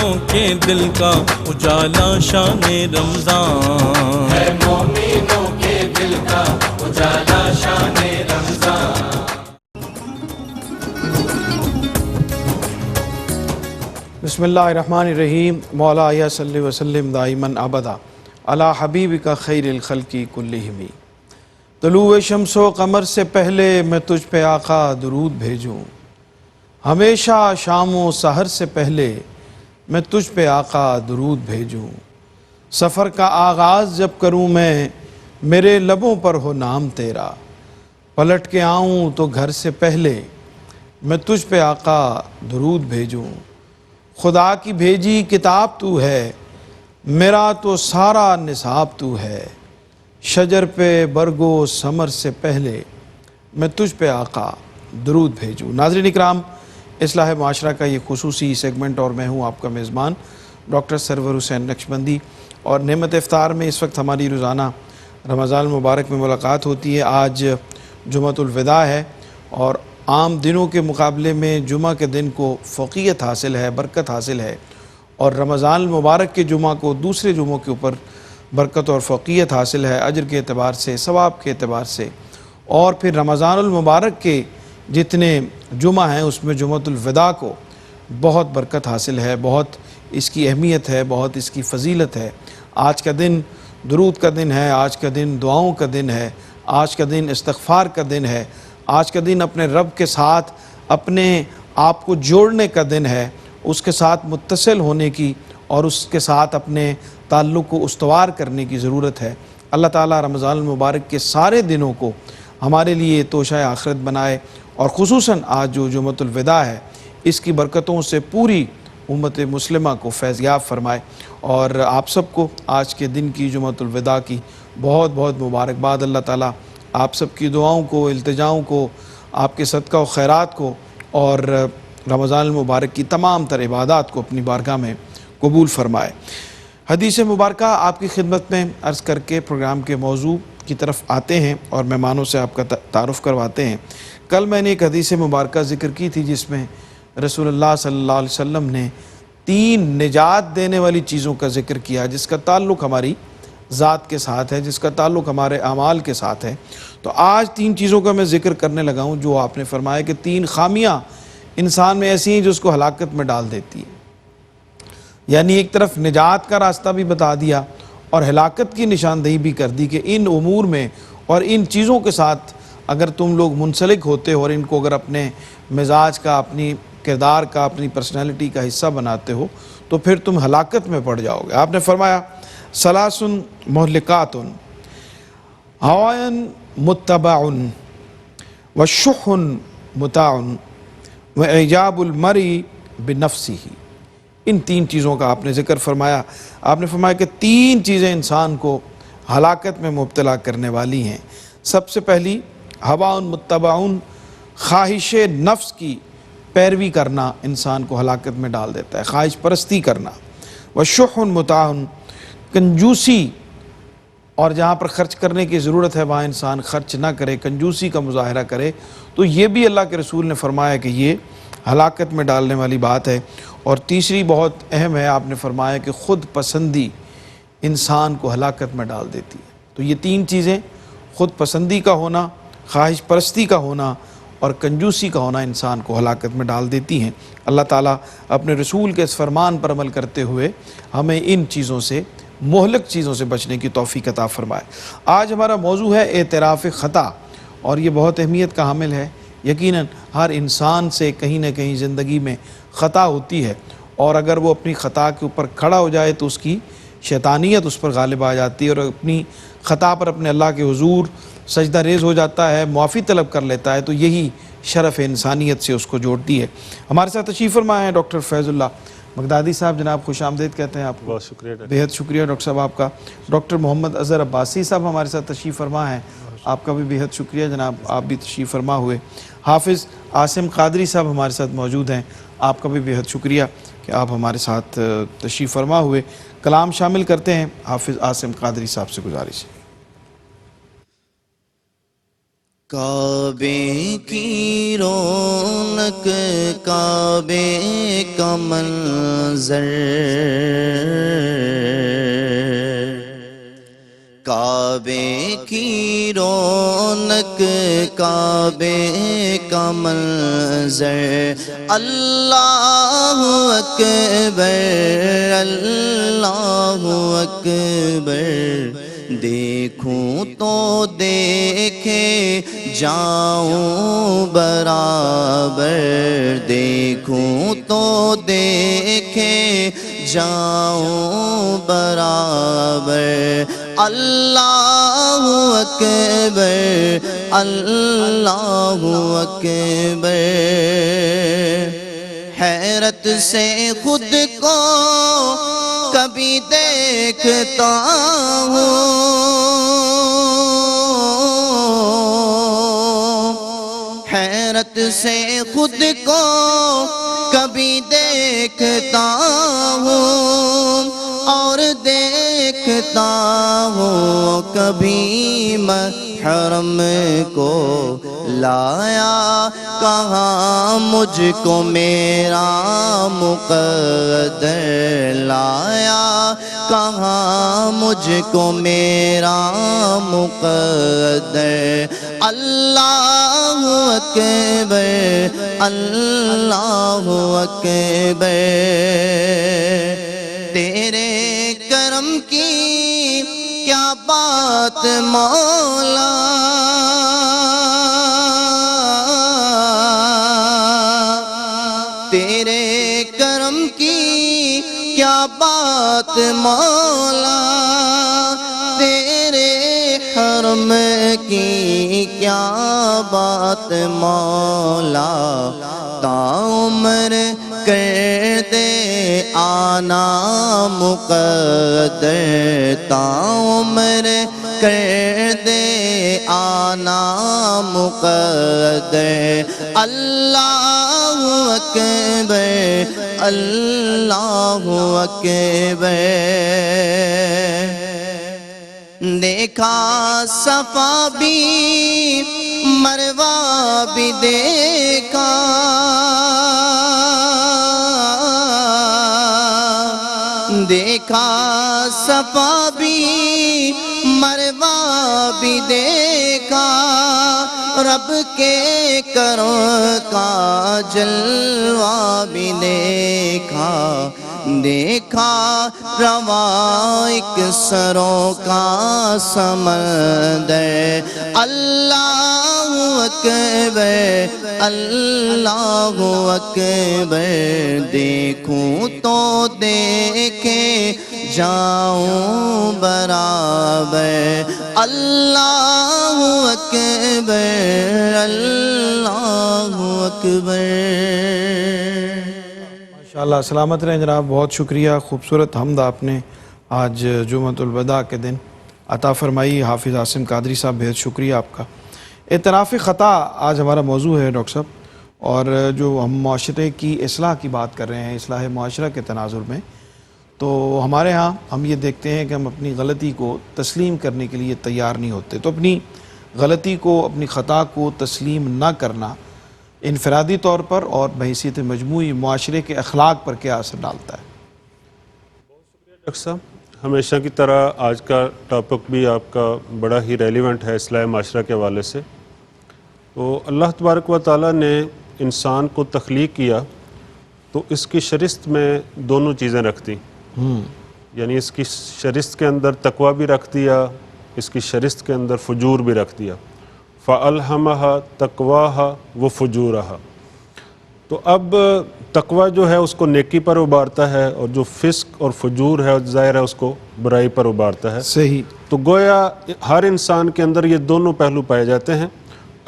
مومنوں کے دل کا اجالا شان رمضان، ہے مومنوں کے دل کا اجالا شان رمضان۔ بسم اللہ الرحمن الرحیم۔ مولا یا صلی وسلم دائماً ابدا علی حبیبک خیر الخلق کلہم۔ طلوع شمس و قمر سے پہلے میں تجھ پہ آقا درود بھیجوں، ہمیشہ شام و سحر سے پہلے میں تجھ پہ آقا درود بھیجوں۔ سفر کا آغاز جب کروں میں میرے لبوں پر ہو نام تیرا، پلٹ کے آؤں تو گھر سے پہلے میں تجھ پہ آقا درود بھیجوں۔ خدا کی بھیجی کتاب تو ہے، میرا تو سارا نصاب تو ہے، شجر پہ برگ و ثمر سے پہلے میں تجھ پہ آقا درود بھیجوں۔ ناظرین اکرام، اصلاح معاشرہ کا یہ خصوصی سیگمنٹ اور میں ہوں آپ کا میزبان ڈاکٹر سرور حسین نقشبندی، اور نعمت افطار میں اس وقت ہماری روزانہ رمضان المبارک میں ملاقات ہوتی ہے۔ آج جمعۃ الوداع ہے اور عام دنوں کے مقابلے میں جمعہ کے دن کو فوقیت حاصل ہے، برکت حاصل ہے، اور رمضان المبارک کے جمعہ کو دوسرے جمعوں کے اوپر برکت اور فوقیت حاصل ہے، اجر کے اعتبار سے، ثواب کے اعتبار سے۔ اور پھر رمضان المبارک کے جتنے جمعہ ہیں اس میں جمعۃ الوداع کو بہت برکت حاصل ہے، بہت اس کی اہمیت ہے، بہت اس کی فضیلت ہے۔ آج کا دن درود کا دن ہے، آج کا دن دعاؤں کا دن ہے، آج کا دن استغفار کا دن ہے، آج کا دن اپنے رب کے ساتھ اپنے آپ کو جوڑنے کا دن ہے، اس کے ساتھ متصل ہونے کی اور اس کے ساتھ اپنے تعلق کو استوار کرنے کی ضرورت ہے۔ اللہ تعالیٰ رمضان المبارک کے سارے دنوں کو ہمارے لیے توشہ آخرت بنائے، اور خصوصاً آج جو جمعۃ الوداع ہے اس کی برکتوں سے پوری امت مسلمہ کو فیضیاب فرمائے۔ اور آپ سب کو آج کے دن کی جمعۃ الوداع کی بہت بہت مبارکباد۔ اللہ تعالیٰ آپ سب کی دعاؤں کو، التجاؤں کو، آپ کے صدقہ و خیرات کو اور رمضان المبارک کی تمام تر عبادات کو اپنی بارگاہ میں قبول فرمائے۔ حدیث مبارکہ آپ کی خدمت میں عرض کر کے پروگرام کے موضوع کی طرف آتے ہیں اور مہمانوں سے آپ کا تعارف کرواتے ہیں۔ کل میں نے ایک حدیث مبارکہ ذکر کی تھی جس میں رسول اللہ صلی اللہ علیہ وسلم نے 3 نجات دینے والی چیزوں کا ذکر کیا، جس کا تعلق ہماری ذات کے ساتھ ہے، جس کا تعلق ہمارے اعمال کے ساتھ ہے۔ تو آج 3 چیزوں کا میں ذکر کرنے لگا ہوں جو آپ نے فرمایا کہ 3 خامیاں انسان میں ایسی ہیں جو اس کو ہلاکت میں ڈال دیتی ہیں۔ یعنی ایک طرف نجات کا راستہ بھی بتا دیا اور ہلاکت کی نشاندہی بھی کر دی کہ ان امور میں اور ان چیزوں کے ساتھ اگر تم لوگ منسلک ہوتے ہو اور ان کو اگر اپنے مزاج کا، اپنی کردار کا، اپنی پرسنالٹی کا حصہ بناتے ہو تو پھر تم ہلاکت میں پڑ جاؤ گے۔ آپ نے فرمایا ثلاث مہلکات، ہوا متبع وشح مطاع واعجاب المرء بنفسہ۔ ان 3 چیزوں کا آپ نے ذکر فرمایا۔ آپ نے فرمایا کہ 3 چیزیں انسان کو ہلاکت میں مبتلا کرنے والی ہیں۔ سب سے پہلی ہوا متبع، خواہش نفس کی پیروی کرنا انسان کو ہلاکت میں ڈال دیتا ہے، خواہش پرستی کرنا۔ وشح مطاع، کنجوسی، اور جہاں پر خرچ کرنے کی ضرورت ہے وہاں انسان خرچ نہ کرے، کنجوسی کا مظاہرہ کرے، تو یہ بھی اللہ کے رسول نے فرمایا کہ یہ ہلاکت میں ڈالنے والی بات ہے۔ اور تیسری بہت اہم ہے، آپ نے فرمایا کہ خود پسندی انسان کو ہلاکت میں ڈال دیتی ہے۔ تو یہ 3 چیزیں، خود پسندی کا ہونا، خواہش پرستی کا ہونا اور کنجوسی کا ہونا انسان کو ہلاکت میں ڈال دیتی ہیں۔ اللہ تعالیٰ اپنے رسول کے اس فرمان پر عمل کرتے ہوئے ہمیں ان چیزوں سے، مہلک چیزوں سے بچنے کی توفیق عطا فرمائے۔ آج ہمارا موضوع ہے اعتراف خطا، اور یہ بہت اہمیت کا حامل ہے۔ یقیناً ہر انسان سے کہیں نہ کہیں زندگی میں خطا ہوتی ہے، اور اگر وہ اپنی خطا کے اوپر کھڑا ہو جائے تو اس کی شیطانیت اس پر غالب آ جاتی ہے، اور اپنی خطا پر اپنے اللہ کے حضور سجدہ ریز ہو جاتا ہے، معافی طلب کر لیتا ہے، تو یہی شرف انسانیت سے اس کو جوڑتی ہے۔ ہمارے ساتھ تشریف فرما ہے ڈاکٹر فیض اللہ بغدادی صاحب، جناب خوش آمدید کہتے ہیں آپ کو۔ بہت شکریہ ڈاکٹر، بہت شکریہ ڈاکٹر صاحب آپ کا۔ ڈاکٹر محمد اظہر عباسی صاحب ہمارے ساتھ تشریف فرما ہیں، آپ کا بھی بہت شکریہ جناب، آپ بھی تشریف فرما ہوئے۔ حافظ عاصم قادری صاحب ہمارے ساتھ موجود ہیں، آپ کا بھی بہت شکریہ کہ آپ ہمارے ساتھ تشریف فرما ہوئے۔ کلام شامل کرتے ہیں حافظ عاصم قادری صاحب سے، گزارش ہے۔ کعبے کی رونق کعبے کا منظر، کعبے کی رونق کعبے کا منظر، اللہ اکبر اللہ اکبر، دیکھوں تو دیکھے جاؤں برابر، دیکھوں تو دیکھے جاؤں برابر، اللہ اکبر اللہ اکبر، حیرت سے خود کو کبھی دیکھتا ہوں، حیرت سے خود کو کبھی دیکھتا ہوں، اور دیکھتا ہوں کبھی محرم کو، لایا کہاں مجھ کو میرا مقدر، لایا کہاں مجھ کو میرا مقدر، اللہ اکبر اللہ اکبر، تیرے کرم کی کیا بات مولا، تیرے کرم کی کیا بات مولا، تیرے حرم کی کیا بات مولا، تعمر کر دے آنا مقدر، تعمر کر دے آنا مقدر، اللہ اکبر اللہ اکبر، دیکھا صفا بھی مروہ بھی دیکھا، دیکھا صفا بھی مروہ بھی دیکھا، رب کے کرم کا جلوہ بھی دیکھا، دیکھا رواں ایک سروں کا سمندر، اللہ اکبر اللہ اکبر، دیکھوں تو دیکھے جاؤں برابر، اللہ اکبر اللہ اکبر۔ ماشاءاللہ، سلامت رہیں جناب، بہت شکریہ، خوبصورت حمد آپ نے آج جمعۃ الوداع کے دن عطا فرمائی۔ حافظ عاصم قادری صاحب، بہت شکریہ آپ کا۔ اعتراف خطا آج ہمارا موضوع ہے ڈاکٹر صاحب، اور جو ہم معاشرے کی اصلاح کی بات کر رہے ہیں، اصلاح معاشرہ کے تناظر میں، تو ہمارے ہاں ہم یہ دیکھتے ہیں کہ ہم اپنی غلطی کو تسلیم کرنے کے لیے تیار نہیں ہوتے، تو اپنی غلطی کو، اپنی خطا کو تسلیم نہ کرنا انفرادی طور پر اور بحیثیت مجموعی معاشرے کے اخلاق پر کیا اثر ڈالتا ہے؟ ڈاکٹر صاحب، ہمیشہ کی طرح آج کا ٹاپک بھی آپ کا بڑا ہی ریلیونٹ ہے اصلاح معاشرہ کے حوالے سے۔ تو اللہ تبارک و تعالیٰ نے انسان کو تخلیق کیا تو اس کی شرست میں دونوں چیزیں رکھ دیں، یعنی اس کی شرست کے اندر تقوی بھی رکھ دیا، اس کی شرست کے اندر فجور بھی رکھ دیا، فَأَلْهَمَهَا تَقْوَاهَا وَفُجُورَهَا۔ تو اب تقوی جو ہے اس کو نیکی پر ابھارتا ہے، اور جو فسق اور فجور ہے ظاہر ہے اس کو برائی پر ابھارتا ہے۔ صحیح۔ تو گویا ہر انسان کے اندر یہ دونوں پہلو پائے جاتے ہیں،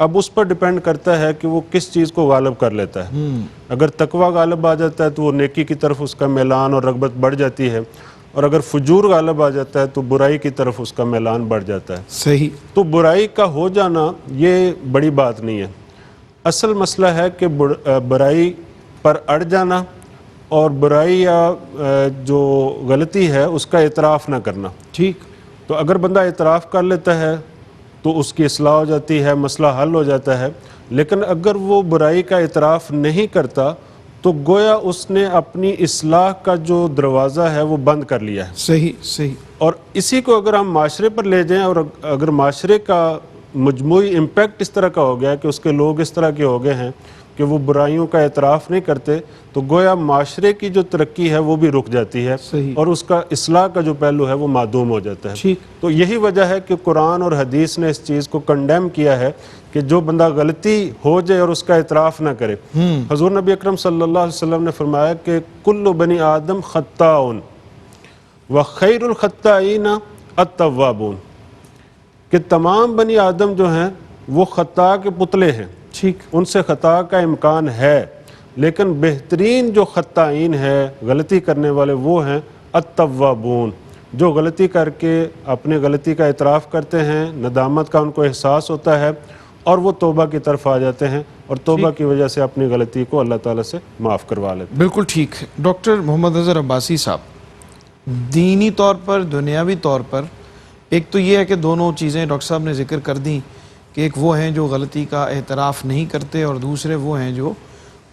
اب اس پر ڈیپینڈ کرتا ہے کہ وہ کس چیز کو غالب کر لیتا ہے۔ اگر تقوی غالب آ جاتا ہے تو وہ نیکی کی طرف اس کا میلان اور رغبت بڑھ جاتی ہے، اور اگر فجور غالب آ جاتا ہے تو برائی کی طرف اس کا میلان بڑھ جاتا ہے۔ صحیح۔ تو برائی کا ہو جانا یہ بڑی بات نہیں ہے، اصل مسئلہ ہے کہ برائی پر اڑ جانا اور برائی یا جو غلطی ہے اس کا اعتراف نہ کرنا۔ ٹھیک۔ تو اگر بندہ اعتراف کر لیتا ہے تو اس کی اصلاح ہو جاتی ہے، مسئلہ حل ہو جاتا ہے. لیکن اگر وہ برائی کا اعتراف نہیں کرتا تو گویا اس نے اپنی اصلاح کا جو دروازہ ہے وہ بند کر لیا ہے. صحیح صحیح. اور اسی کو اگر ہم معاشرے پر لے جائیں، اور اگر معاشرے کا مجموعی امپیکٹ اس طرح کا ہو گیا کہ اس کے لوگ اس طرح کے ہو گئے ہیں کہ وہ برائیوں کا اعتراف نہیں کرتے، تو گویا معاشرے کی جو ترقی ہے وہ بھی رک جاتی ہے، صحیح. اور اس کا اصلاح کا جو پہلو ہے وہ معدوم ہو جاتا ہے. ٹھیک. تو یہی وجہ ہے کہ قرآن اور حدیث نے اس چیز کو کنڈیم کیا ہے کہ جو بندہ غلطی ہو جائے اور اس کا اعتراف نہ کرے. حضور نبی اکرم صلی اللہ علیہ وسلم نے فرمایا کہ کل بنی آدم خطاؤن وخیر الخطائین التوابون، کہ تمام بنی آدم جو ہیں وہ خطا کے پتلے ہیں. ٹھیک. ان سے خطا کا امکان ہے، لیکن بہترین جو خطائین ہے، غلطی کرنے والے، وہ ہیں التوابون، جو غلطی کر کے اپنے غلطی کا اعتراف کرتے ہیں، ندامت کا ان کو احساس ہوتا ہے اور وہ توبہ کی طرف آ جاتے ہیں اور توبہ کی وجہ سے اپنی غلطی کو اللہ تعالیٰ سے معاف کروا لیتے ہیں. بالکل ٹھیک. ڈاکٹر محمد اظہر عباسی صاحب، دینی طور پر، دنیاوی طور پر، ایک تو یہ ہے کہ دونوں چیزیں ڈاکٹر صاحب نے ذکر کر دیں کہ ایک وہ ہیں جو غلطی کا اعتراف نہیں کرتے اور دوسرے وہ ہیں جو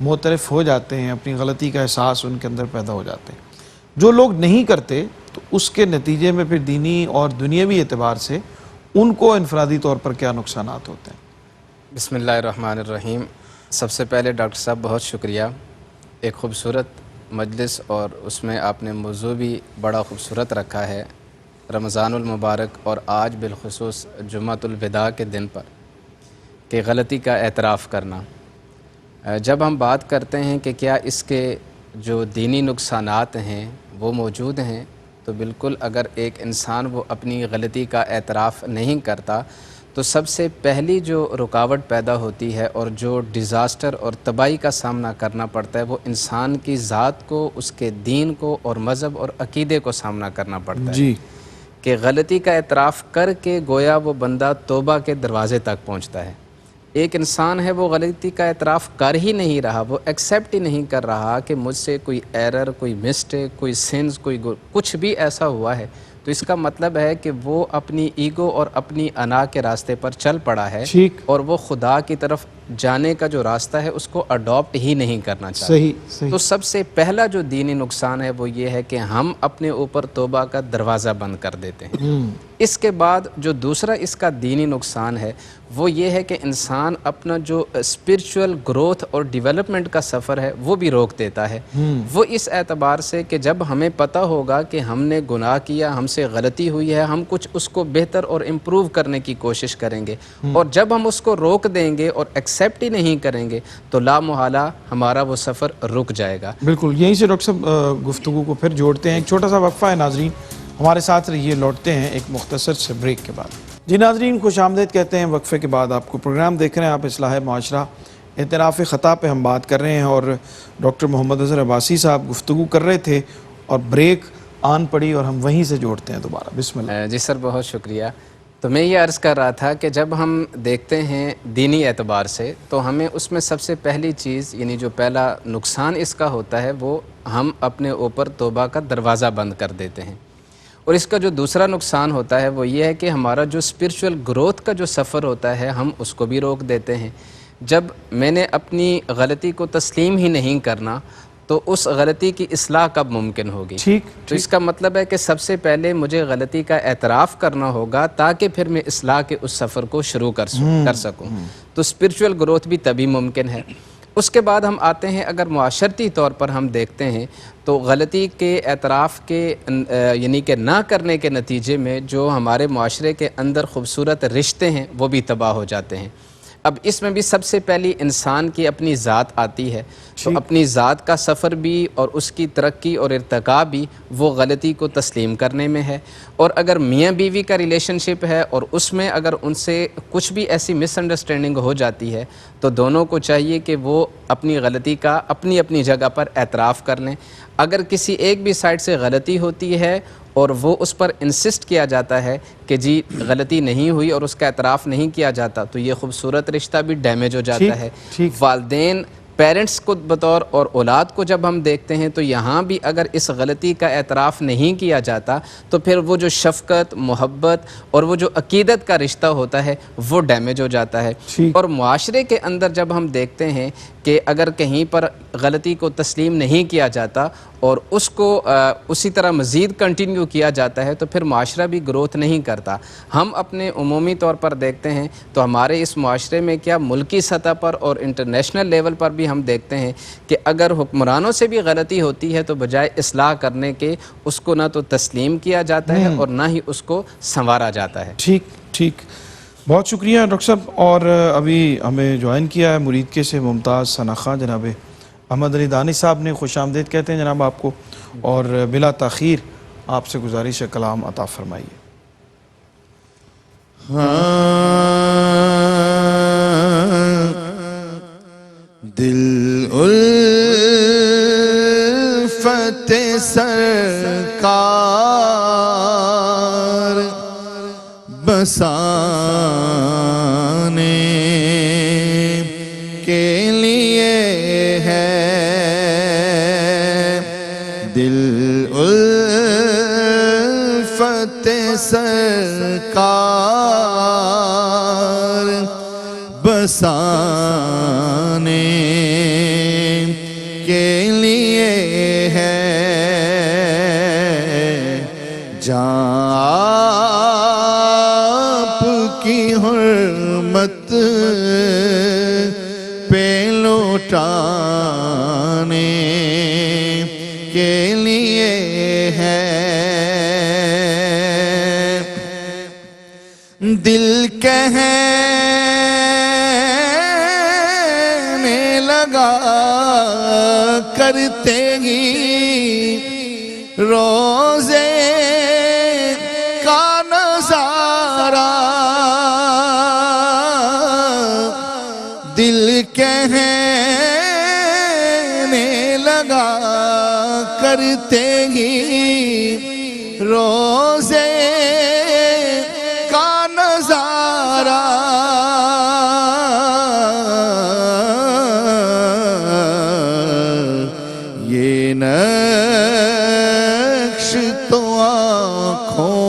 معترف ہو جاتے ہیں، اپنی غلطی کا احساس ان کے اندر پیدا ہو جاتے ہیں. جو لوگ نہیں کرتے تو اس کے نتیجے میں پھر دینی اور دنیاوی اعتبار سے ان کو انفرادی طور پر کیا نقصانات ہوتے ہیں؟ بسم اللہ الرحمن الرحیم. سب سے پہلے ڈاکٹر صاحب بہت شکریہ، ایک خوبصورت مجلس اور اس میں آپ نے موضوع بھی بڑا خوبصورت رکھا ہے، رمضان المبارک اور آج بالخصوص جمعۃ الوداع کے دن پر، کہ غلطی کا اعتراف کرنا. جب ہم بات کرتے ہیں کہ کیا اس کے جو دینی نقصانات ہیں وہ موجود ہیں، تو بالکل اگر ایک انسان وہ اپنی غلطی کا اعتراف نہیں کرتا تو سب سے پہلی جو رکاوٹ پیدا ہوتی ہے اور جو ڈیزاسٹر اور تباہی کا سامنا کرنا پڑتا ہے وہ انسان کی ذات کو، اس کے دین کو اور مذہب اور عقیدے کو سامنا کرنا پڑتا ہے. جی. کہ غلطی کا اعتراف کر کے گویا وہ بندہ توبہ کے دروازے تک پہنچتا ہے. ایک انسان ہے وہ غلطی کا اعتراف کر ہی نہیں رہا، وہ ایکسیپٹ ہی نہیں کر رہا کہ مجھ سے کوئی ایرر، کوئی مسٹیک، کوئی سنز، کچھ بھی ایسا ہوا ہے، تو اس کا مطلب ہے کہ وہ اپنی ایگو اور اپنی انا کے راستے پر چل پڑا ہے، اور وہ خدا کی طرف جانے کا جو راستہ ہے اس کو اڈاپٹ ہی نہیں کرنا چاہتا. صحیح. تو سب سے پہلا جو دینی نقصان ہے وہ یہ ہے کہ ہم اپنے اوپر توبہ کا دروازہ بند کر دیتے ہیں. اس کے بعد جو دوسرا اس کا دینی نقصان ہے وہ یہ ہے کہ انسان اپنا جو اسپرچول گروتھ اور ڈیولپمنٹ کا سفر ہے وہ بھی روک دیتا ہے. وہ اس اعتبار سے کہ جب ہمیں پتہ ہوگا کہ ہم نے گناہ کیا، ہم سے غلطی ہوئی ہے، ہم کچھ اس کو بہتر اور امپروو کرنے کی کوشش کریں گے، اور جب ہم اس کو روک دیں گے اور ایکسیپٹ ہی نہیں کریں گے تو لا محالہ ہمارا وہ سفر رک جائے گا. بالکل. یہیں سے ڈاکٹر صاحب گفتگو کو پھر جوڑتے ہیں. ایک چھوٹا سا وقفہ ہے ناظرین، ہمارے ساتھ رہیے، لوٹتے ہیں ایک مختصر سے بریک کے بعد. جی ناظرین، خوش آمدید کہتے ہیں وقفے کے بعد آپ کو. پروگرام دیکھ رہے ہیں آپ اصلاح معاشرہ، اعتراف خطا پہ ہم بات کر رہے ہیں اور ڈاکٹر محمد اظہر عباسی صاحب گفتگو کر رہے تھے اور بریک آن پڑی اور ہم وہیں سے جوڑتے ہیں دوبارہ. بسم اللہ. جی سر، بہت شکریہ. تو میں یہ عرض کر رہا تھا کہ جب ہم دیکھتے ہیں دینی اعتبار سے تو ہمیں اس میں سب سے پہلی چیز، یعنی جو پہلا نقصان اس کا ہوتا ہے وہ ہم اپنے اوپر توبہ کا دروازہ بند کر دیتے ہیں. اور اس کا جو دوسرا نقصان ہوتا ہے وہ یہ ہے کہ ہمارا جو اسپرچول گروتھ کا جو سفر ہوتا ہے ہم اس کو بھی روک دیتے ہیں. جب میں نے اپنی غلطی کو تسلیم ہی نہیں کرنا تو اس غلطی کی اصلاح کب ممکن ہوگی؟ تو اس کا مطلب ہے کہ سب سے پہلے مجھے غلطی کا اعتراف کرنا ہوگا تاکہ پھر میں اصلاح کے اس سفر کو شروع کر سکوں. تو اسپرچول گروتھ بھی تبھی ممکن ہے. اس کے بعد ہم آتے ہیں، اگر معاشرتی طور پر ہم دیکھتے ہیں تو غلطی کے اعتراف کے یعنی کہ نہ کرنے کے نتیجے میں جو ہمارے معاشرے کے اندر خوبصورت رشتے ہیں وہ بھی تباہ ہو جاتے ہیں. اب اس میں بھی سب سے پہلی انسان کی اپنی ذات آتی ہے، تو اپنی ذات کا سفر بھی اور اس کی ترقی اور ارتقاء بھی وہ غلطی کو تسلیم کرنے میں ہے. اور اگر میاں بیوی کا ریلیشن شپ ہے اور اس میں اگر ان سے کچھ بھی ایسی مس انڈرسٹینڈنگ ہو جاتی ہے تو دونوں کو چاہیے کہ وہ اپنی غلطی کا اپنی اپنی جگہ پر اعتراف کر لیں. اگر کسی ایک بھی سائڈ سے غلطی ہوتی ہے اور وہ اس پر انسسٹ کیا جاتا ہے کہ جی غلطی نہیں ہوئی اور اس کا اعتراف نہیں کیا جاتا تو یہ خوبصورت رشتہ بھی ڈیمیج ہو جاتا ہے. والدین پیرنٹس کو بطور اور اولاد کو جب ہم دیکھتے ہیں تو یہاں بھی اگر اس غلطی کا اعتراف نہیں کیا جاتا تو پھر وہ جو شفقت، محبت اور وہ جو عقیدت کا رشتہ ہوتا ہے وہ ڈیمیج ہو جاتا ہے. اور معاشرے کے اندر جب ہم دیکھتے ہیں کہ اگر کہیں پر غلطی کو تسلیم نہیں کیا جاتا اور اس کو اسی طرح مزید کنٹینیو کیا جاتا ہے تو پھر معاشرہ بھی گروتھ نہیں کرتا. ہم اپنے عمومی طور پر دیکھتے ہیں تو ہمارے اس معاشرے میں کیا ملکی سطح پر اور انٹرنیشنل لیول پر بھی ہم دیکھتے ہیں کہ اگر حکمرانوں سے بھی غلطی ہوتی ہے تو بجائے اصلاح کرنے کے اس کو نہ تو تسلیم کیا جاتا ہے اور نہ ہی اس کو سنوارا جاتا ہے. ٹھیک، بہت شکریہ ڈاکٹر صاحب. اور ابھی ہمیں جوائن کیا ہے مریدکے سے ممتاز ثنا خان جناب احمد علی دانش صاحب نے. خوش آمدید کہتے ہیں جناب آپ کو، اور بلا تاخیر آپ سے گزارش ہے کلام عطا فرمائیے. دل الفت سرکار بسانے کے لیے ہے، دل الفت سرکار بسانے کے لیے ہے، جہاں آپ کی حرمت پہ لوٹانے کے لیے ہے. دل کہنے لگا کرتے ہی روزے کا نظارہ، دل کہنے لگا کرتے ہی روزے کا نظارہ، یہ نقش تو آنکھوں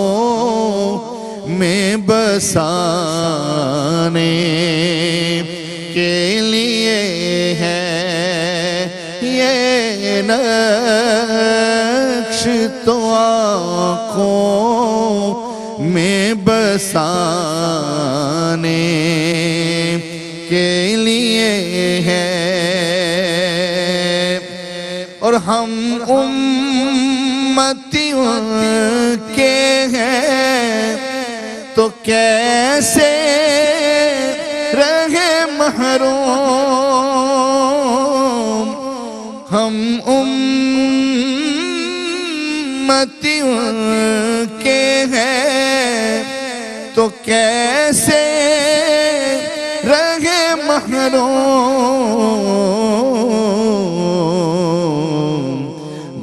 میں بسانے کے لیے ہے، یہ نقش تو آنکھوں میں بسانے کے لیے ہے. اور ہم امتیوں کے ہیں تو کیسے رہے محروم، ہم امتیوں کے ہیں تو کیسے رہے محروم،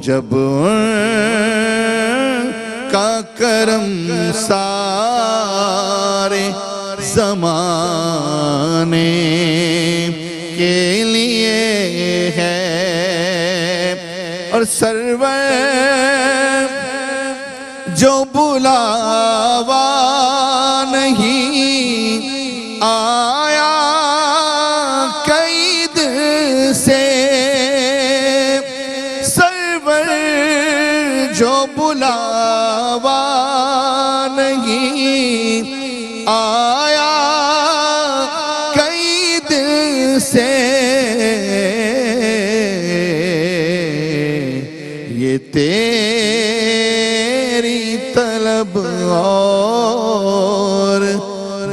جب کا کرم سارے زمانے کے لیے ہے. اور سرور جو بلاوا نہیں آیا قید سے، سرور جو بلاوا نہیں آیا قید سے، یہ تیری طلب اور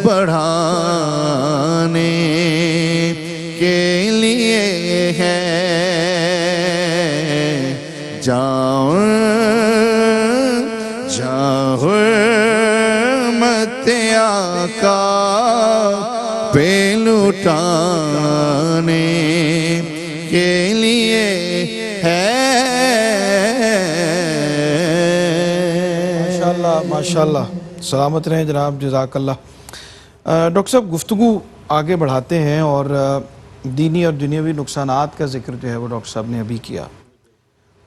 بڑھانے کے لیے ہے. حرمت آقا پہ لوٹانے کے لیے ہے. ماشاءاللہ سلامت رہیں جناب، جزاک اللہ. ڈاکٹر صاحب گفتگو آگے بڑھاتے ہیں، اور دینی اور دنیاوی نقصانات کا ذکر جو ہے وہ ڈاکٹر صاحب نے ابھی کیا،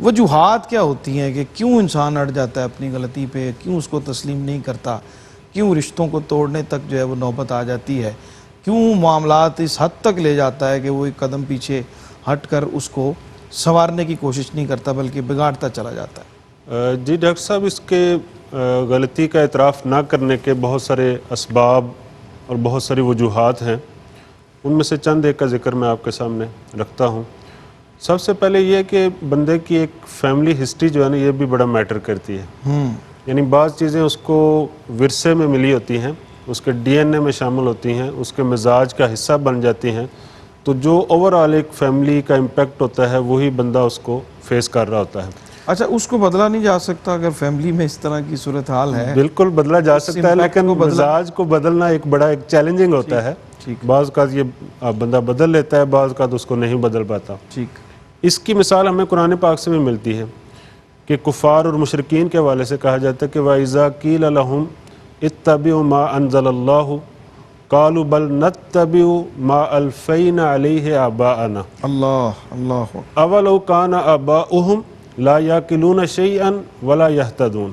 وجوہات کیا ہوتی ہیں کہ کیوں انسان اڑ جاتا ہے اپنی غلطی پہ، کیوں اس کو تسلیم نہیں کرتا، کیوں رشتوں کو توڑنے تک جو ہے وہ نوبت آ جاتی ہے، کیوں معاملات اس حد تک لے جاتا ہے کہ وہ ایک قدم پیچھے ہٹ کر اس کو سنوارنے کی کوشش نہیں کرتا بلکہ بگاڑتا چلا جاتا ہے؟ جی ڈاکٹر صاحب، اس کے غلطی کا اعتراف نہ کرنے کے بہت سارے اسباب اور بہت ساری وجوہات ہیں، ان میں سے چند ایک کا ذکر میں آپ کے سامنے رکھتا ہوں۔ سب سے پہلے یہ کہ بندے کی ایک فیملی ہسٹری جو ہے نا، یہ بھی بڑا میٹر کرتی ہے۔ یعنی بعض چیزیں اس کو ورثے میں ملی ہوتی ہیں، اس کے ڈی این اے میں شامل ہوتی ہیں، اس کے مزاج کا حصہ بن جاتی ہیں، تو جو اوور آل ایک فیملی کا امپیکٹ ہوتا ہے وہی بندہ اس کو فیس کر رہا ہوتا ہے۔ اچھا، اس کو بدلا نہیں جا سکتا اگر فیملی میں اس طرح کی صورتحال ہے؟ بالکل بدلا جا سکتا ہے، لیکن مزاج کو بدلنا ایک بڑا چیلنجنگ ہوتا ہے۔ بعض اوقات یہ بندہ بدل لیتا ہے، بعض اوقات اس کو نہیں بدل پاتا۔ ٹھیک، اس کی مثال ہمیں قرآن پاک سے بھی ملتی ہے کہ کفار اور مشرکین کے حوالے سے کہا جاتا ہے کہ وَإِذَا قِيلَ لَهُمْ اتَّبِعُوا مَا أَنزَلَ اللَّهُ قَالُوا بَلْ نَتَّبِعُ مَا أَلْفَيْنَا عَلَيْهِ آبَاءَنَا اللہ أَوَلَوْ كَانَ آبَاؤُهُمْ لَا يَعْقِلُونَ شَيْئًا وَلَا يَهْتَدُونَ،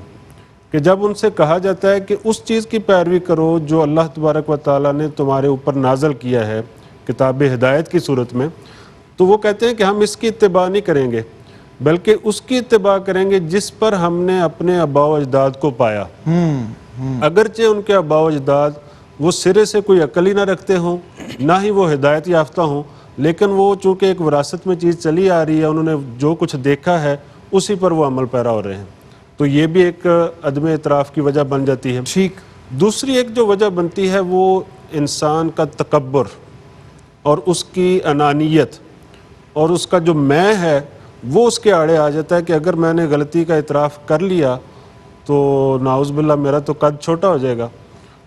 کہ جب ان سے کہا جاتا ہے کہ اس چیز کی پیروی کرو جو اللہ تبارک و تعالیٰ نے تمہارے اوپر نازل کیا ہے کتاب ہدایت کی صورت میں، تو وہ کہتے ہیں کہ ہم اس کی اتباع نہیں کریں گے بلکہ اس کی اتباع کریں گے جس پر ہم نے اپنے آباء و اجداد کو پایا۔ اگرچہ ان کے آباء و اجداد وہ سرے سے کوئی عقل ہی نہ رکھتے ہوں، نہ ہی وہ ہدایت یافتہ ہوں، لیکن وہ چونکہ ایک وراثت میں چیز چلی آ رہی ہے، انہوں نے جو کچھ دیکھا ہے اسی پر وہ عمل پیرا ہو رہے ہیں، تو یہ بھی ایک عدم اعتراف کی وجہ بن جاتی ہے۔ ٹھیک، دوسری ایک جو وجہ بنتی ہے وہ انسان کا تکبر اور اس کی انانیت اور اس کا جو میں ہے وہ اس کے آڑے آ جاتا ہے کہ اگر میں نے غلطی کا اعتراف کر لیا تو نعوذ باللہ میرا تو قد چھوٹا ہو جائے گا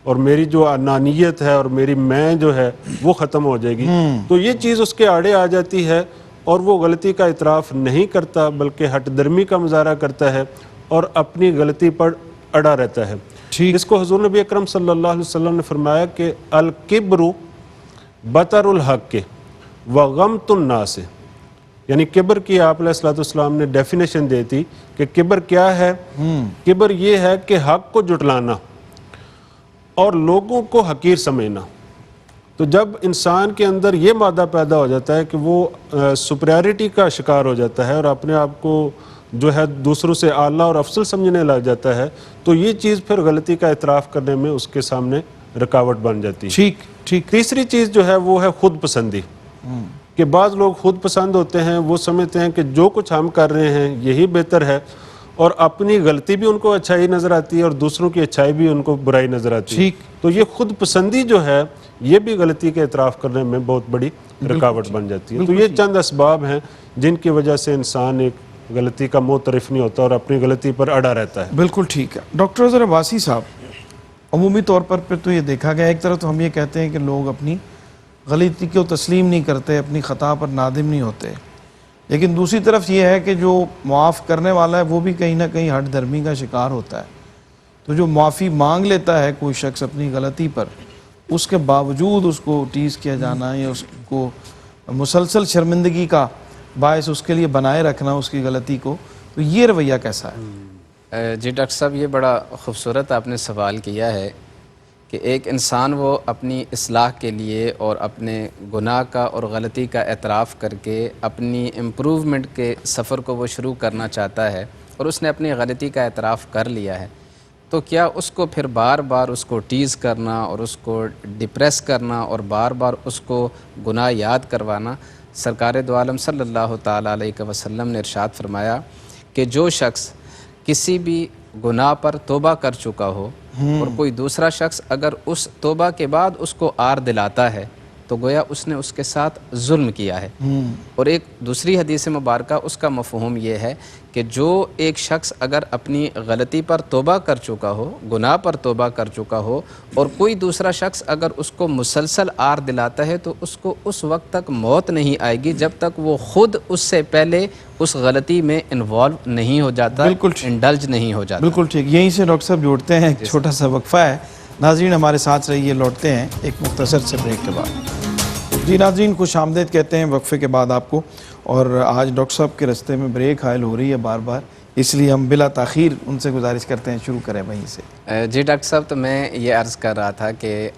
اور میری جو انانیت ہے اور میری میں جو ہے وہ ختم ہو جائے گی، تو یہ چیز اس کے آڑے آ جاتی ہے اور وہ غلطی کا اعتراف نہیں کرتا بلکہ ہٹ درمی کا مظاہرہ کرتا ہے اور اپنی غلطی پر اڑا رہتا ہے۔ اس کو حضور نبی اکرم صلی اللہ علیہ وسلم نے فرمایا کہ الکبر بطر الحق وغمط الناس، یعنی کبر کی آپ علیہ الصلوۃ والسلام نے ڈیفینیشن دی تھی کہ کبر کیا ہے؟ کبر یہ ہے کہ حق کو جھٹلانا اور لوگوں کو حقیر سمجھنا۔ تو جب انسان کے اندر یہ مادہ پیدا ہو جاتا ہے کہ وہ سپریارٹی کا شکار ہو جاتا ہے اور اپنے آپ کو جو ہے دوسروں سے اعلیٰ اور افضل سمجھنے لگ جاتا ہے، تو یہ چیز پھر غلطی کا اعتراف کرنے میں اس کے سامنے رکاوٹ بن جاتی ہے۔ ٹھیک۔ تیسری چیز جو ہے وہ ہے خود پسندی، کہ بعض لوگ خود پسند ہوتے ہیں، وہ سمجھتے ہیں کہ جو کچھ ہم کر رہے ہیں یہی بہتر ہے، اور اپنی غلطی بھی ان کو اچھائی نظر آتی ہے اور دوسروں کی اچھائی بھی ان کو برائی نظر آتی ہے۔ تو یہ خود پسندی جو ہے یہ بھی غلطی کے اعتراف کرنے میں بہت بڑی رکاوٹ بن جاتی ہے۔ تو یہ چند اسباب ہیں جن کی وجہ سے انسان ایک غلطی کا معترف نہیں ہوتا اور اپنی غلطی پر اڑا رہتا ہے۔ بالکل ٹھیک ہے۔ ڈاکٹر اظہر عباسی صاحب، عمومی طور پر پھر تو یہ دیکھا گیا، ایک طرف تو ہم یہ کہتے ہیں کہ لوگ اپنی غلطی کو تسلیم نہیں کرتے، اپنی خطا پر نادم نہیں ہوتے، لیکن دوسری طرف یہ ہے کہ جو معاف کرنے والا ہے وہ بھی کہیں نہ کہیں ہٹ درمی کا شکار ہوتا ہے۔ تو جو معافی مانگ لیتا ہے کوئی شخص اپنی غلطی پر، اس کے باوجود اس کو ٹیز کیا جانا یا اس کو مسلسل شرمندگی کا باعث اس کے لیے بنائے رکھنا اس کی غلطی کو، تو یہ رویہ کیسا ہے؟ جی ڈاکٹر صاحب، یہ بڑا خوبصورت آپ نے سوال کیا ہے کہ ایک انسان وہ اپنی اصلاح کے لیے اور اپنے گناہ کا اور غلطی کا اعتراف کر کے اپنی امپروومنٹ کے سفر کو وہ شروع کرنا چاہتا ہے اور اس نے اپنی غلطی کا اعتراف کر لیا ہے، تو کیا اس کو پھر بار بار اس کو ٹیز کرنا اور اس کو ڈپریس کرنا اور بار بار اس کو گناہ یاد کروانا؟ سرکار دو عالم صلی اللہ تعالیٰ علیہ وسلم نے ارشاد فرمایا کہ جو شخص کسی بھی گناہ پر توبہ کر چکا ہو اور کوئی دوسرا شخص اگر اس توبہ کے بعد اس کو آر دلاتا ہے تو گویا اس نے اس کے ساتھ ظلم کیا ہے۔ اور ایک دوسری حدیث مبارکہ اس کا مفہوم یہ ہے کہ جو ایک شخص اگر اپنی غلطی پر توبہ کر چکا ہو، گناہ پر توبہ کر چکا ہو، اور کوئی دوسرا شخص اگر اس کو مسلسل آر دلاتا ہے تو اس کو اس وقت تک موت نہیں آئے گی جب تک وہ خود اس سے پہلے اس غلطی میں انوالو نہیں ہو جاتا، انڈلج نہیں ہو جاتا۔ بالکل ٹھیک۔ یہیں سے ڈاکٹر صاحب جوڑتے ہیں، ایک چھوٹا سا وقفہ ہے، ناظرین ہمارے ساتھ رہیے، لوٹتے ہیں ایک مختصر سے بریک کے بعد۔ جی ناظرین، خوش آمدید کہتے ہیں وقفے کے بعد آپ کو، اور آج ڈاکٹر صاحب کے رستے میں بریک حائل ہو رہی ہے بار بار، اس لیے ہم بلا تاخیر ان سے گزارش کرتے ہیں شروع کریں وہیں سے۔ جی ڈاکٹر صاحب، تو میں یہ عرض کر رہا تھا کہ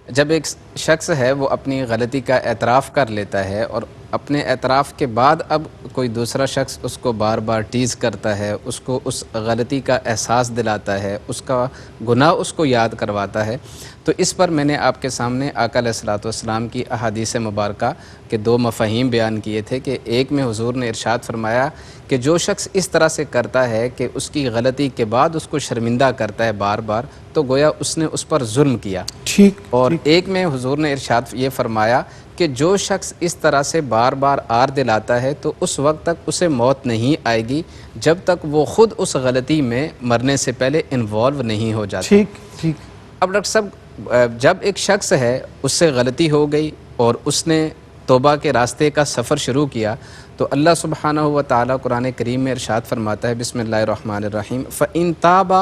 جب ایک شخص ہے وہ اپنی غلطی کا اعتراف کر لیتا ہے اور اپنے اعتراف کے بعد اب کوئی دوسرا شخص اس کو بار بار ٹیز کرتا ہے، اس کو اس غلطی کا احساس دلاتا ہے، اس کا گناہ اس کو یاد کرواتا ہے، تو اس پر میں نے آپ کے سامنے آقا علیہ الصلوۃ والسلام کی احادیث مبارکہ کے 2 مفاہیم بیان کیے تھے کہ ایک میں حضور نے ارشاد فرمایا کہ جو شخص اس طرح سے کرتا ہے کہ اس کی غلطی کے بعد اس کو شرمندہ کرتا ہے بار بار، تو گویا اس نے اس پر ظلم کیا۔ ٹھیک۔ اور ایک میں حضور نے ارشاد یہ فرمایا کہ جو شخص اس طرح سے بار بار آر دلاتا ہے تو اس وقت تک اسے موت نہیں آئے گی جب تک وہ خود اس غلطی میں مرنے سے پہلے انوالو نہیں ہو جاتا۔ ٹھیک۔ اب ڈاکٹر صاحب، جب ایک شخص ہے اس سے غلطی ہو گئی اور اس نے توبہ کے راستے کا سفر شروع کیا، تو اللہ سبحانہ و تعالیٰ قرآن کریم میں ارشاد فرماتا ہے، بسم اللہ الرحمن الرحیم، فَإِن تَابَ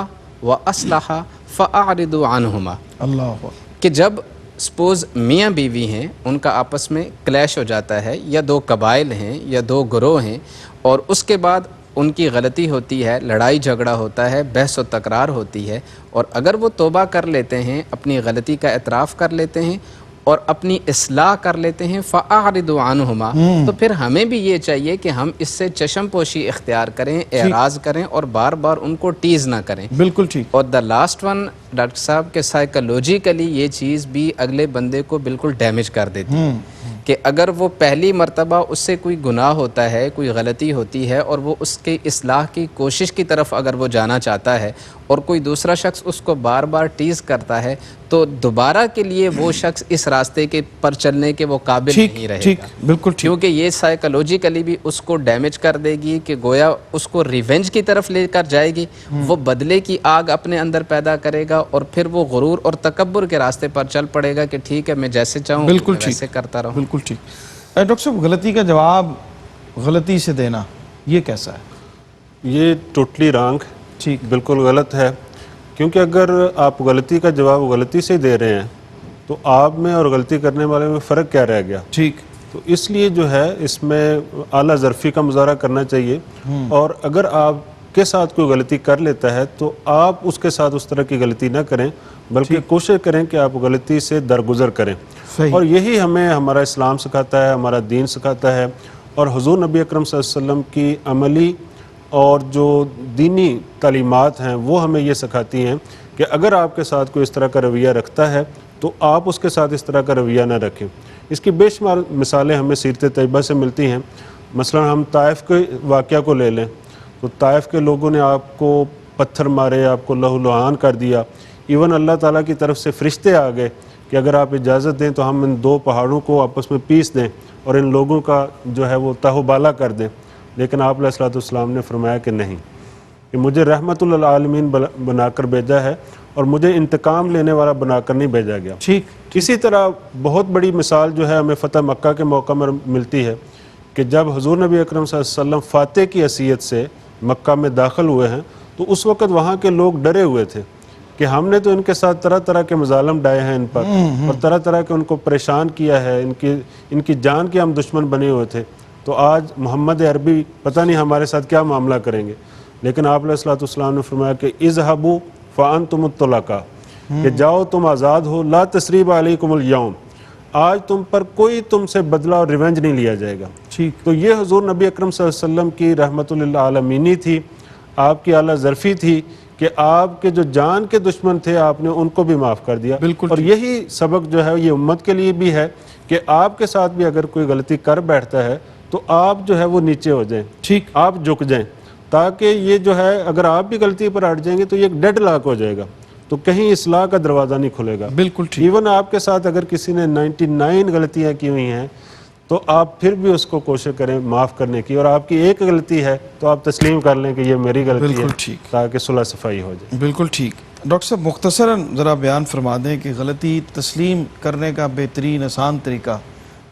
وَأَصْلَحَ فَأَعْرِضُوا عَنْهُمَا، اللہ کہ جب سپوز میاں بیوی ہیں، ان کا آپس میں کلیش ہو جاتا ہے، یا 2 قبائل ہیں یا 2 گروہ ہیں، اور اس کے بعد ان کی غلطی ہوتی ہے، لڑائی جھگڑا ہوتا ہے، بحث و تکرار ہوتی ہے، اور اگر وہ توبہ کر لیتے ہیں، اپنی غلطی کا اعتراف کر لیتے ہیں اور اپنی اصلاح کر لیتے ہیں، فَأَعْرِضُوا عَنْهُمَا، تو پھر ہمیں بھی یہ چاہیے کہ ہم اس سے چشم پوشی اختیار کریں، اعراض کریں اور بار بار ان کو ٹیز نہ کریں۔ بالکل ٹھیک۔ اور دا لاسٹ ون ڈاکٹر صاحب کے سائیکلوجیکلی یہ چیز بھی اگلے بندے کو بالکل ڈیمیج کر دیتی ہے کہ اگر وہ پہلی مرتبہ اس سے کوئی گناہ ہوتا ہے، کوئی غلطی ہوتی ہے، اور وہ اس کی اصلاح کی کوشش کی طرف اگر وہ جانا چاہتا ہے اور کوئی دوسرا شخص اس کو بار بار ٹیز کرتا ہے، تو دوبارہ کے لیے وہ شخص اس راستے کے پر چلنے کے وہ قابل نہیں رہے گا، بالکل ٹھیک، کیونکہ یہ سائیکلوجیکلی بھی اس کو ڈیمیج کر دے گی کہ گویا اس کو ریونج کی طرف لے کر جائے گی، وہ بدلے کی آگ اپنے اندر پیدا کرے گا اور پھر وہ غرور اور تکبر کے راستے پر چل پڑے گا کہ ٹھیک ہے میں جیسے چاہوں میں ویسے کرتا رہوں۔ بالکل ٹھیک۔ ڈاکٹر صاحب، غلطی کا جواب غلطی سے دینا یہ کیسا ہے؟ یہ ٹوٹلی رانگ، ٹھیک، بالکل غلط ہے، کیونکہ اگر آپ غلطی کا جواب غلطی سے دے رہے ہیں تو آپ میں اور غلطی کرنے والے میں فرق کیا رہ گیا؟ ٹھیک۔ تو اس لیے جو ہے اس میں اعلیٰ ظرفی کا مظاہرہ کرنا چاہیے، اور اگر آپ کے ساتھ کوئی غلطی کر لیتا ہے تو آپ اس کے ساتھ اس طرح کی غلطی نہ کریں، بلکہ کوشش کریں کہ آپ غلطی سے درگزر کریں۔ اور یہی ہمیں ہمارا اسلام سکھاتا ہے، ہمارا دین سکھاتا ہے، اور حضور نبی اکرم صلی اللہ علیہ وسلم کی عملی اور جو دینی تعلیمات ہیں وہ ہمیں یہ سکھاتی ہیں کہ اگر آپ کے ساتھ کوئی اس طرح کا رویہ رکھتا ہے تو آپ اس کے ساتھ اس طرح کا رویہ نہ رکھیں۔ اس کی بے شمار مثالیں ہمیں سیرت طیبہ سے ملتی ہیں۔ مثلا ہم طائف کے واقعہ کو لے لیں تو طائف کے لوگوں نے آپ کو پتھر مارے، آپ کو لہو لہان کر دیا، ایون اللہ تعالیٰ کی طرف سے فرشتے آ گئے کہ اگر آپ اجازت دیں تو ہم ان 2 پہاڑوں کو آپس میں پیس دیں اور ان لوگوں کا جو ہے وہ تہو بالا کر دیں، لیکن آپ علیہ الصلوۃ والسلام نے فرمایا کہ نہیں، کہ مجھے رحمت للعالمین بنا کر بھیجا ہے اور مجھے انتقام لینے والا بنا کر نہیں بھیجا گیا۔ ٹھیک۔ اسی طرح بہت بڑی مثال جو ہے ہمیں فتح مکہ کے موقع میں ملتی ہے کہ جب حضور نبی اکرم صلی اللہ علیہ وسلم فاتح کی حیثیت سے مکہ میں داخل ہوئے ہیں تو اس وقت وہاں کے لوگ ڈرے ہوئے تھے کہ ہم نے تو ان کے ساتھ طرح طرح کے مظالم ڈائے ہیں ان پر، اور طرح طرح کے ان کو پریشان کیا ہے، ان کی جان کے ہم دشمن بنے ہوئے تھے، تو آج محمد عربی پتہ نہیں ہمارے ساتھ کیا معاملہ کریں گے۔ لیکن آپ علیہ الصلوۃ والسلام نے فرمایا کہ اذهبوا فانتم الطلقاء، کہ جاؤ تم آزاد ہو، لا تثریب علیکم الیوم، آج تم پر کوئی تم سے بدلہ اور ریونج نہیں لیا جائے گا۔ ٹھیک۔ تو یہ حضور نبی اکرم صلی اللہ علیہ وسلم کی رحمت للعالمینی تھی، آپ کی اعلیٰ ظرفی تھی کہ آپ کے جو جان کے دشمن تھے آپ نے ان کو بھی معاف کر دیا۔ بالکل۔ اور یہی سبق جو ہے یہ امت کے لیے بھی ہے کہ آپ کے ساتھ بھی اگر کوئی غلطی کر بیٹھتا ہے تو آپ جو ہے وہ نیچے ہو جائیں، ٹھیک، آپ جھک جائیں، تاکہ یہ جو ہے اگر آپ بھی غلطی پر ہٹ جائیں گے تو یہ ایک ڈیڈ لاک ہو جائے گا، تو کہیں اصلاح کا دروازہ نہیں کھلے گا۔ بالکل ٹھیک۔ ایون آپ کے ساتھ اگر کسی نے 99 غلطیاں کی ہوئی ہیں تو آپ پھر بھی اس کو کوشش کریں معاف کرنے کی، اور آپ کی ایک غلطی ہے تو آپ تسلیم کر لیں کہ یہ میری غلطی ہے، بالکل ٹھیک، تاکہ صلح صفائی ہو جائے۔ بالکل ٹھیک۔ ڈاکٹر صاحب، مختصراً ذرا بیان فرما دیں کہ غلطی تسلیم کرنے کا بہترین آسان طریقہ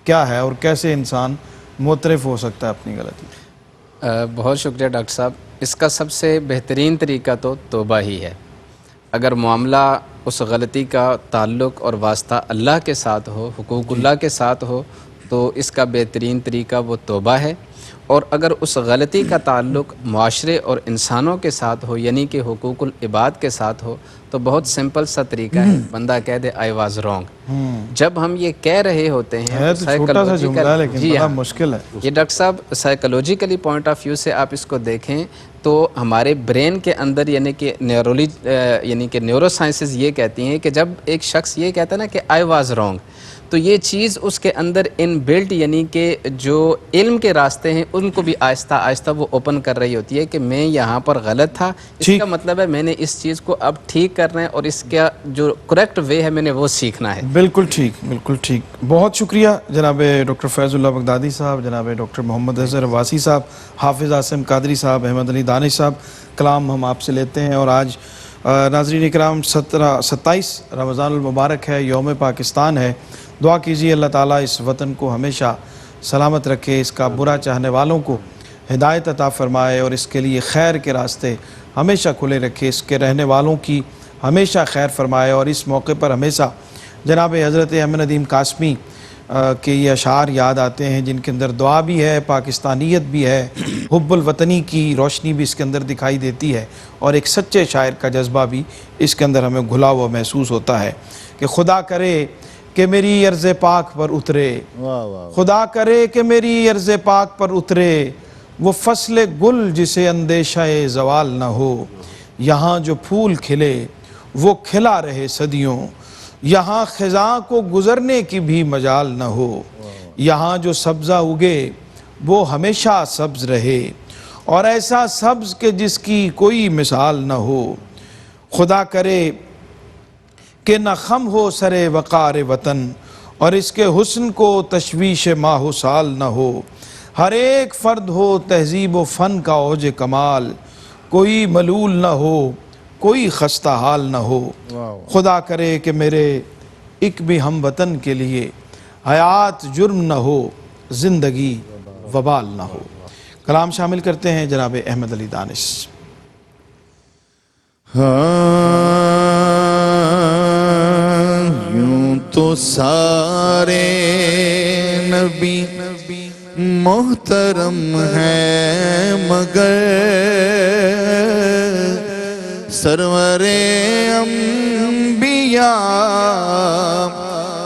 کیا ہے اور کیسے انسان معترف ہو سکتا ہے اپنی غلطی؟ بہت شکریہ ڈاکٹر صاحب۔ اس کا سب سے بہترین طریقہ تو توبہ ہی ہے۔ اگر معاملہ اس غلطی کا تعلق اور واسطہ اللہ کے ساتھ ہو، حقوق اللہ کے ساتھ ہو، تو اس کا بہترین طریقہ وہ توبہ ہے. اور اگر اس غلطی کا تعلق معاشرے اور انسانوں کے ساتھ ہو، یعنی کہ حقوق العباد کے ساتھ ہو، تو بہت سمپل سا طریقہ ہے، بندہ کہہ دے آئی واز رانگ. جب ہم یہ کہہ رہے ہوتے ہیں ہے تو چھوٹا سا جملہ ہے لیکن بڑا مشکل ہے. یہ ڈاکٹر صاحب سائیکولوجیکلی پوائنٹ آف ویو سے آپ اس کو دیکھیں تو ہمارے برین کے اندر یعنی کہ نیورو سائنسز یہ کہتی ہیں کہ جب ایک شخص یہ کہتا ہے نا کہ آئی واز رانگ، تو یہ چیز اس کے اندر ان بلٹ یعنی کہ جو علم کے راستے ہیں ان کو بھی آہستہ آہستہ وہ اوپن کر رہی ہوتی ہے کہ میں یہاں پر غلط تھا، اس کا مطلب ہے میں نے اس چیز کو اب ٹھیک کرنا ہے اور اس کا جو کریکٹ وے ہے میں نے وہ سیکھنا ہے. بالکل ٹھیک، بالکل ٹھیک. بہت شکریہ جناب ڈاکٹر فیض اللہ بغدادی صاحب، جناب ڈاکٹر محمد اظہر عباسی صاحب، حافظ عاصم قادری صاحب، احمد علی دانش صاحب. کلام ہم آپ سے لیتے ہیں. اور آج ناظرین اکرام 27 رمضان المبارک ہے، یوم پاکستان ہے. دعا کیجیے اللہ تعالیٰ اس وطن کو ہمیشہ سلامت رکھے، اس کا برا چاہنے والوں کو ہدایت عطا فرمائے اور اس کے لیے خیر کے راستے ہمیشہ کھلے رکھے، اس کے رہنے والوں کی ہمیشہ خیر فرمائے. اور اس موقع پر ہمیشہ جناب حضرت احمد ندیم قاسمی کے یہ اشعار یاد آتے ہیں جن کے اندر دعا بھی ہے، پاکستانیت بھی ہے، حب الوطنی کی روشنی بھی اس کے اندر دکھائی دیتی ہے، اور ایک سچے شاعر کا جذبہ بھی اس کے اندر ہمیں گھلا ہوا محسوس ہوتا ہے کہ خدا کرے کہ میری عرض پاک پر اترے، خدا کرے کہ میری عرض پاک پر اترے وہ فصل گل جسے اندیشہ زوال نہ ہو. یہاں جو پھول کھلے وہ کھلا رہے صدیوں، یہاں خزاں کو گزرنے کی بھی مجال نہ ہو. یہاں جو سبزہ اگے وہ ہمیشہ سبز رہے، اور ایسا سبز کہ جس کی کوئی مثال نہ ہو. خدا کرے کہ نہ خم ہو سر وقار وطن، اور اس کے حسن کو تشویش ماہ و سال نہ ہو. ہر ایک فرد ہو تہذیب و فن کا اوج کمال، کوئی ملول نہ ہو کوئی خستہ حال نہ ہو. خدا کرے کہ میرے ایک بھی ہم وطن کے لیے حیات جرم نہ ہو، زندگی وبال نہ ہو. کلام شامل کرتے ہیں جناب احمد علی دانش. یوں تو سارے نبی محترم ہیں، مگر سرور انبیاء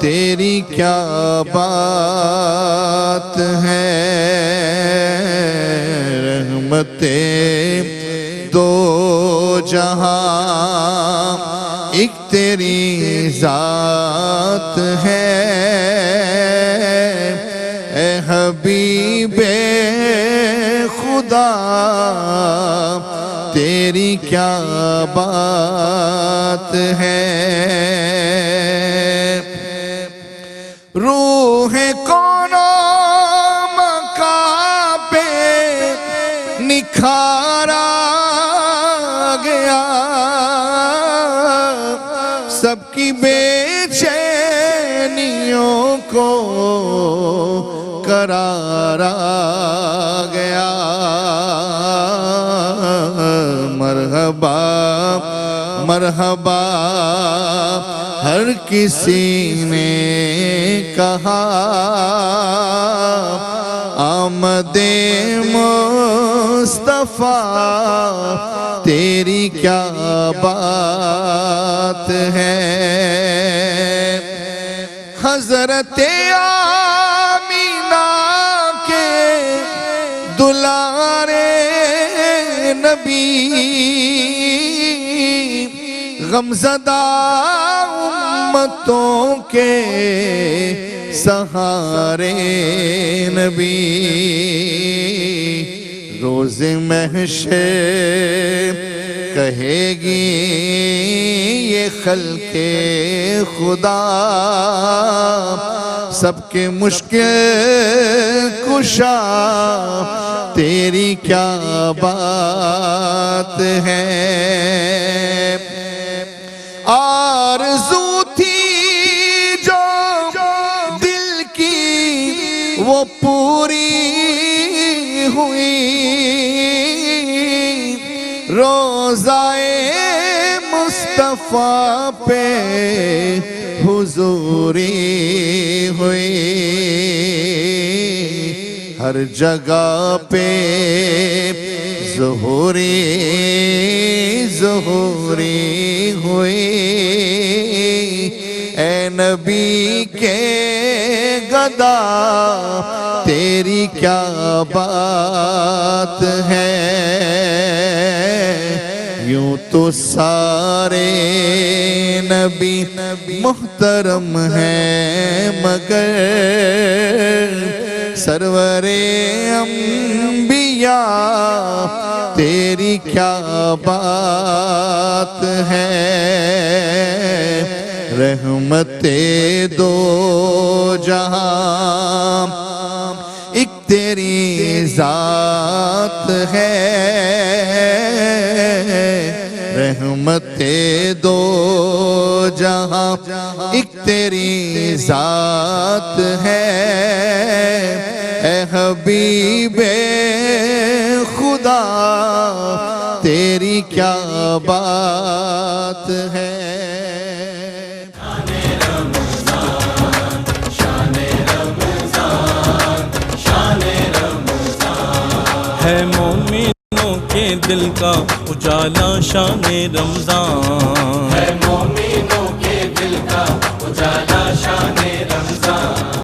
تیری کیا بات ہے. رحمتیں دو جہاں ایک تیری ذات ہے. اے حبیب خدا تیری کیا بات ہے. روح کون مقام پہ نکھارا گیا، سب کی بے چینیوں کو قرارا گیا. مرحبا مرحبا ہر کسی نے کہا، آمد مصطفیٰ تیری کیا بات ہے. حضرت آمینہ کے دلارے نبی، غمزدہ امتوں کے سہارے نبی. روز محشر کہے گی یہ خلق خدا، سب کے مشکل کشا تیری کیا بات ہے. آرزو تھی جو دل کی وہ پوری ہوئی، روزائے مصطفیٰ پہ حضوری ہوئی، ہر جگہ پہ ظہوری ظہوری ہوئی۔ اے نبی کے گدا تیری کیا بات ہے، یوں تو سارے نبی محترم ہیں، مگر سرور انبیاء تیری کیا بات ہے۔ رحمت دو جہاں ایک تیری ذات ہے، رحمت دو جہاں ایک تیری ذات ہے۔ اے حبیب خدا تیری کیا بات ہے۔ ہے مومنوں کے دل کا اجالا شان رمضان،